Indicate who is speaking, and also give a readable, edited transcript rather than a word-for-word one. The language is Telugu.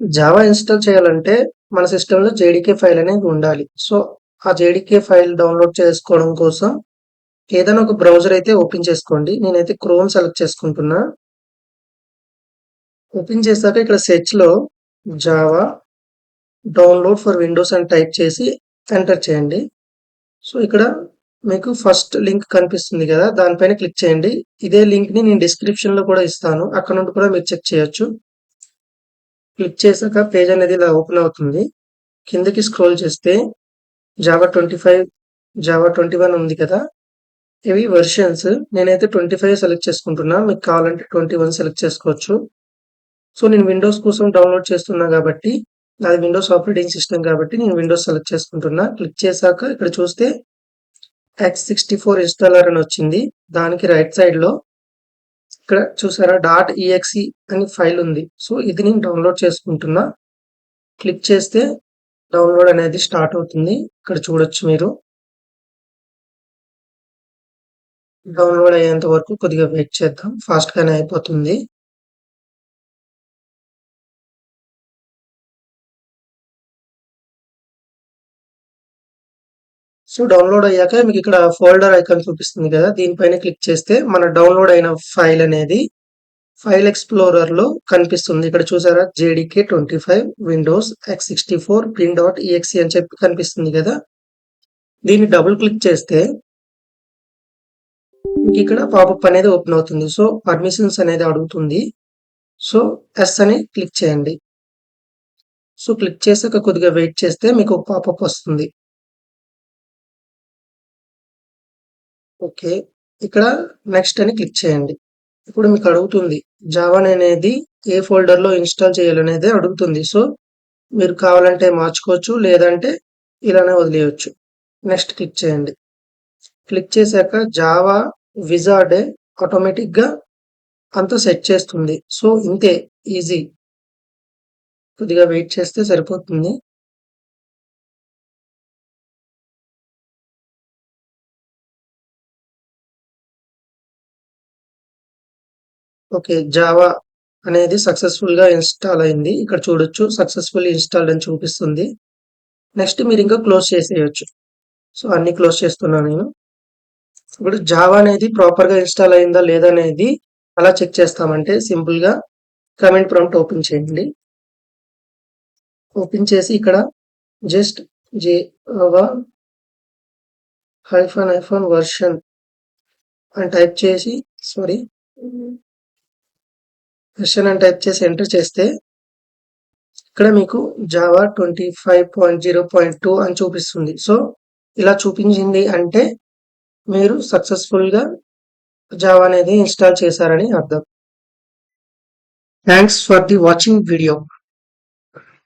Speaker 1: జావా ఇన్‌స్టాల్ చేయాలంటే మన సిస్టమ్‌లో జేడీకే ఫైల్ అనేది ఉండాలి. సో, ఆ జేడీకే ఫైల్ డౌన్‌లోడ్ చేసుకోవడం కోసం ఏదైనా ఒక బ్రౌజర్ అయితే ఓపెన్ చేసుకోండి. నేనైతే క్రోమ్ సెలెక్ట్ చేసుకుంటున్నా. ఓపెన్ చేశాక ఇక్కడ సెర్చ్‌లో జావా డౌన్‌లోడ్ ఫర్ విండోస్ అని టైప్ చేసి ఎంటర్ చేయండి. సో, ఇక్కడ మీకు ఫస్ట్ లింక్ కనిపిస్తుంది గదా! దానిపైన క్లిక్ చేయండి. ఇదే లింక్‌ని నేను డిస్క్రిప్షన్‌లో కూడా ఇస్తాను. అక్కడ నుండి కూడా మీరు చెక్ చేయొచ్చు. క్లిక్ చేశాక పేజ్ అనేది ఇలా ఓపెన్ అవుతుంది. కిందకి స్క్రోల్ చేస్తే జావా 25, జావా 21 ఉంది కదా! ఇవి వెర్షన్స్. నేనైతే 25 సెలెక్ట్ చేసుకుంటున్నా. మీకు కావాలంటే 21 సెలెక్ట్ చేసుకోవచ్చు. సో, నేను విండోస్ కోసం డౌన్‌లోడ్ చేస్తున్నా గాబట్టి, నాది విండోస్ ఆపరేటింగ్ సిస్టమ్ కాబట్టి నేను విండోస్ సెలెక్ట్ చేసుకుంటున్నా. క్లిక్ చేశాక ఇక్కడ చూస్తే x64 ఇన్‌స్టాలర్ అని వచ్చింది. దానికి రైట్ సైడ్‌లో ఇక్కడ చూసారా .exe అని ఫైల్ ఉంది. సో, ఇది నేను డౌన్‌లోడ్ చేసుకుంటున్నా. క్లిక్ చేస్తే డౌన్‌లోడ్ అనేది స్టార్ట్ అవుతుంది. ఇక్కడ చూడొచ్చు మీరు. డౌన్‌లోడ్ అయ్యేంత వరకు కొద్దిగా వెయిట్ చేద్దాం. ఫాస్ట్‌గానే అయిపోతుంది. సో, డౌన్‌లోడ్ అయ్యాక మీకిక్కడ ఫోల్డర్ ఐకాన్ చూపిస్తుంది కదా! దీనిపైన క్లిక్ చేస్తే మన డౌన్‌లోడ్ అయిన ఫైల్ అనేది ఫైల్ ఎక్స్‌ప్లోరర్‌లో కనిపిస్తుంది. ఇక్కడ చూసారా జేడీకే 25 విండోస్ x64 bin.exe అని చెప్పి కనిపిస్తుంది కదా! దీన్ని డబుల్ క్లిక్ చేస్తే మీకిక్కడ పాపప్ అనేది ఓపెన్ అవుతుంది. సో, పర్మిషన్స్ అనేది అడుగుతుంది. సో, యెస్ అని క్లిక్ చేయండి. సో, క్లిక్ చేసాక కొద్దిగా వెయిట్ చేస్తే మీకు పాపప్ వస్తుంది. ఓకే. ఇక్కడ నెక్స్ట్ అని క్లిక్ చేయండి. ఇప్పుడు మీకు అడుగుతుంది. జావా అనేది ఏ ఫోల్డర్‌లో ఇన్‌స్టాల్ చేయాలనేది అడుగుతుంది. సో, మీరు కావాలంటే మార్చుకోవచ్చు. లేదంటే ఇలానే వదిలేయొచ్చు. నెక్స్ట్ క్లిక్ చేయండి. క్లిక్ చేశాక జావా విజార్డే ఆటోమేటిక్‌గా అంతా సెట్ చేస్తుంది. సో, ఇంతే ఈజీ. కొద్దిగా వెయిట్ చేస్తే సరిపోతుంది. ఓకే. జావా అనేది సక్సెస్‌ఫుల్‌గా ఇన్‌స్టాల్ అయింది. ఇక్కడ చూడొచ్చు సక్సెస్‌ఫుల్లీ ఇన్‌స్టాల్డ్ అని చూపిస్తుంది. నెక్స్ట్ మీరింకా క్లోజ్ చేసేయొచ్చు. సో, అన్నీ క్లోజ్ చేస్తున్నా నేను. ఇప్పుడు జావా అనేది ప్రాపర్‌గా ఇన్‌స్టాల్ అయిందా లేదా అనేది ఎలా చెక్ చేస్తామంటే సింపుల్‌గా కమాండ్ ప్రాంప్ట్ ఓపెన్ చేయండి. ఓపెన్ చేసి ఇక్కడ జస్ట్ జావా హైఫన్ వెర్షన్ అని టైప్ చేసి సారీ వెర్షన్ అని టైప్ చేసి ఎంటర్ చేస్తే ఇక్కడ మీకు జావా 25.0.2 అని చూపిస్తుంది. సో, ఇలా చూపించింది అంటే మీరు సక్సెస్‌ఫుల్‌గా జావా అనేది ఇన్‌స్టాల్ చేశారని అర్థం. Thanks for the watching video.